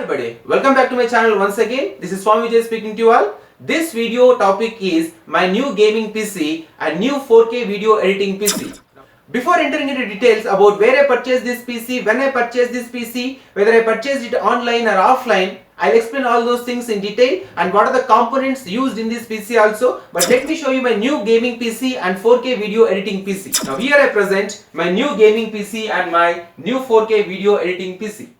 everybody, welcome back to my channel once again. This is Swami Vijay speaking to you all. This video topic is my new gaming PC and new 4K video editing PC. Before entering into details about where I purchased this PC, when I purchased this PC, whether I purchased it online or offline, I'll explain all those things in detail and what are the components used in this PC also. But let me show you my new gaming PC and 4K video editing PC. Now here I present my new gaming PC and my new 4K video editing PC.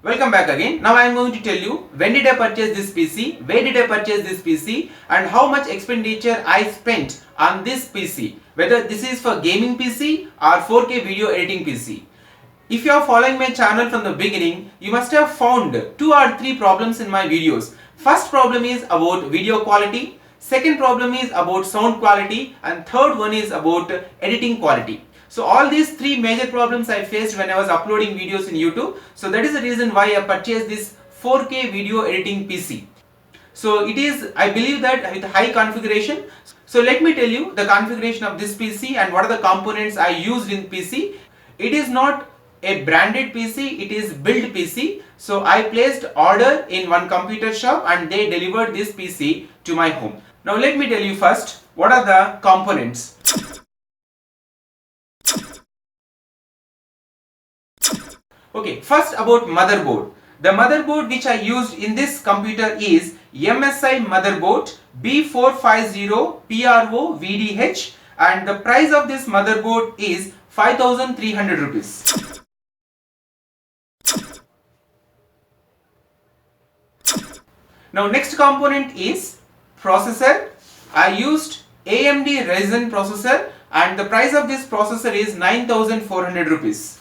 Welcome back again. Now I am going to tell you when did I purchase this PC, where did I purchase this PC and how much expenditure I spent on this PC, whether this is for gaming PC or 4K video editing PC. If you are following my channel from the beginning, you must have found 2 or 3 problems in my videos. First problem is about video quality, second problem is about sound quality, and third one is about editing quality. So all these 3 major problems I faced when I was uploading videos in YouTube. So that is the reason why I purchased this 4K video editing PC. So it is, I believe that with high configuration. So let me tell you the configuration of this PC and what are the components I used in PC. It is not a branded PC, it is built PC. So I placed order in one computer shop and they delivered this PC to my home. Now let me tell you first what are the components. Okay, first about motherboard. The motherboard which I used in this computer is MSI motherboard B450PRO VDH and the price of this motherboard is 5,300 rupees. Now next component is processor. I used AMD Ryzen processor and the price of this processor is 9,400 rupees.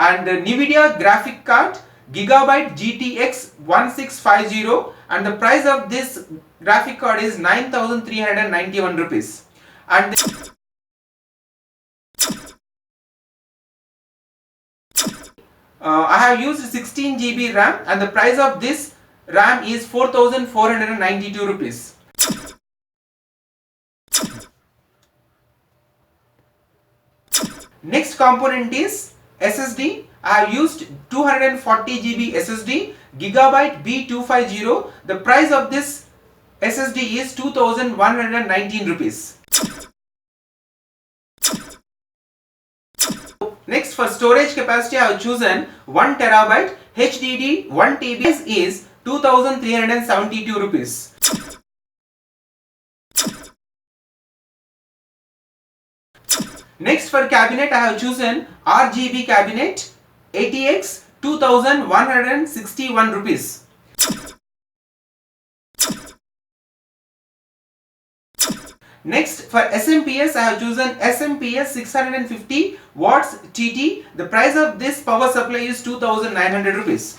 And the NVIDIA graphic card Gigabyte GTX 1650 and the price of this graphic card is 9,391 rupees. And I have used 16 GB RAM and the price of this RAM is 4,492 rupees. Next component is SSD. I have used 240 GB SSD Gigabyte B250. The price of this SSD is 2,119 rupees. Next, for storage capacity I have chosen 1 terabyte HDD 1 TB is 2,372 rupees. Next, for cabinet I have chosen RGB cabinet ATX 2,161 rupees. Next, for SMPS I have chosen SMPS 650 watts TT. The price of this power supply is 2,900 rupees.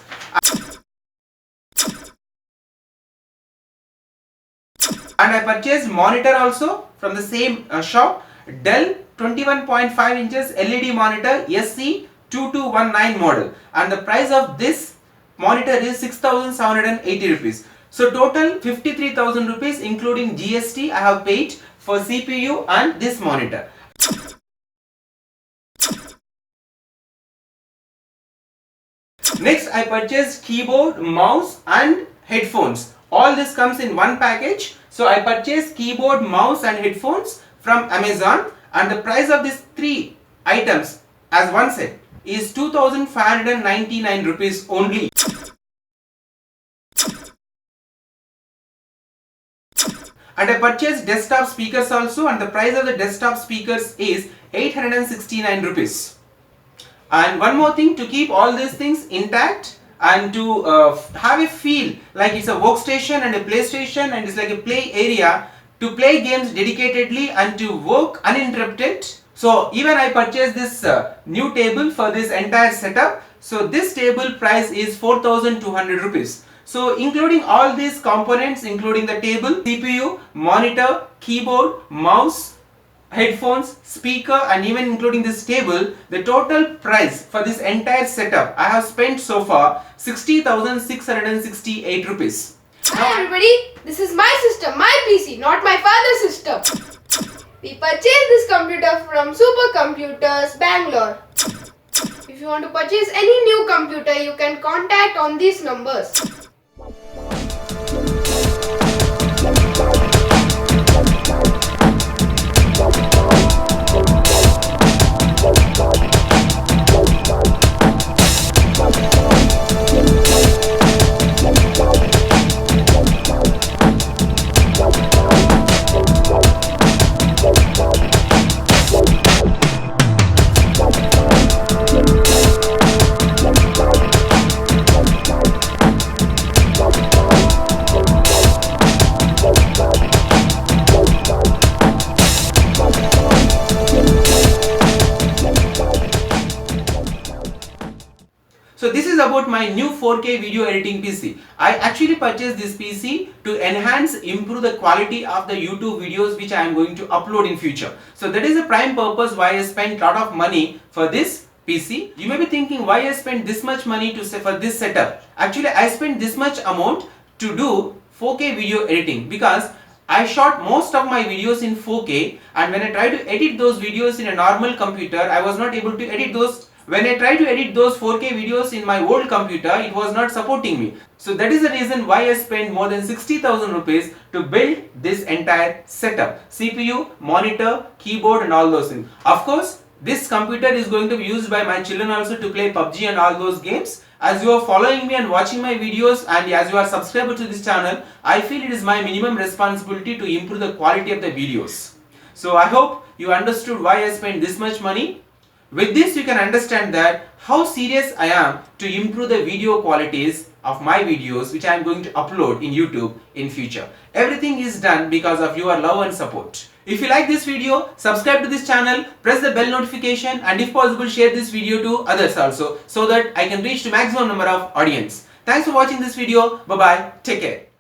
And I purchased monitor also from the same shop, Dell 21.5 inches LED monitor SC2219 model, and the price of this monitor is 6,780 rupees. So total 53,000 rupees including GST I have paid for CPU and this monitor. Next, I purchased keyboard, mouse and headphones. All this comes in one package. So I purchased keyboard, mouse and headphones from Amazon, and the price of these 3 items as one set is 2,599 rupees only. And I purchased desktop speakers also, and the price of the desktop speakers is 869 rupees. And one more thing, to keep all these things intact and to have a feel like it's a workstation and a PlayStation and it's like a play area to play games dedicatedly and to work uninterrupted. So even I purchased this new table for this entire setup. So this table price is 4,200 rupees. So including all these components, including the table, CPU, monitor, keyboard, mouse, headphones, speaker, and even including this table, the total price for this entire setup I have spent so far 60,668 rupees. Hi everybody, this is my system, my PC, not my father's system. We purchased this computer from Supercomputers, Bangalore. If you want to purchase any new computer, you can contact on these numbers. So this is about my new 4K video editing PC. I actually purchased this PC to improve the quality of the YouTube videos which I am going to upload in future. So that is the prime purpose why I spent lot of money for this PC. You may be thinking why I spent this much money for this setup. Actually I spent this much amount to do 4K video editing because I shot most of my videos in 4K, and when I tried to edit those videos in a normal computer, I was not able to edit those. When I tried to edit those 4K videos in my old computer, it was not supporting me. So that is the reason why I spent more than 60,000 rupees to build this entire setup. CPU, monitor, keyboard and all those things. Of course, this computer is going to be used by my children also to play PUBG and all those games. As you are following me and watching my videos and as you are subscribed to this channel, I feel it is my minimum responsibility to improve the quality of the videos. So I hope you understood why I spent this much money. With this you can understand that how serious I am to improve the video qualities of my videos which I am going to upload in YouTube in future. Everything is done because of your love and support. If you like this video, subscribe to this channel, press the bell notification and if possible share this video to others also so that I can reach to maximum number of audience. Thanks for watching this video. Bye bye. Take care.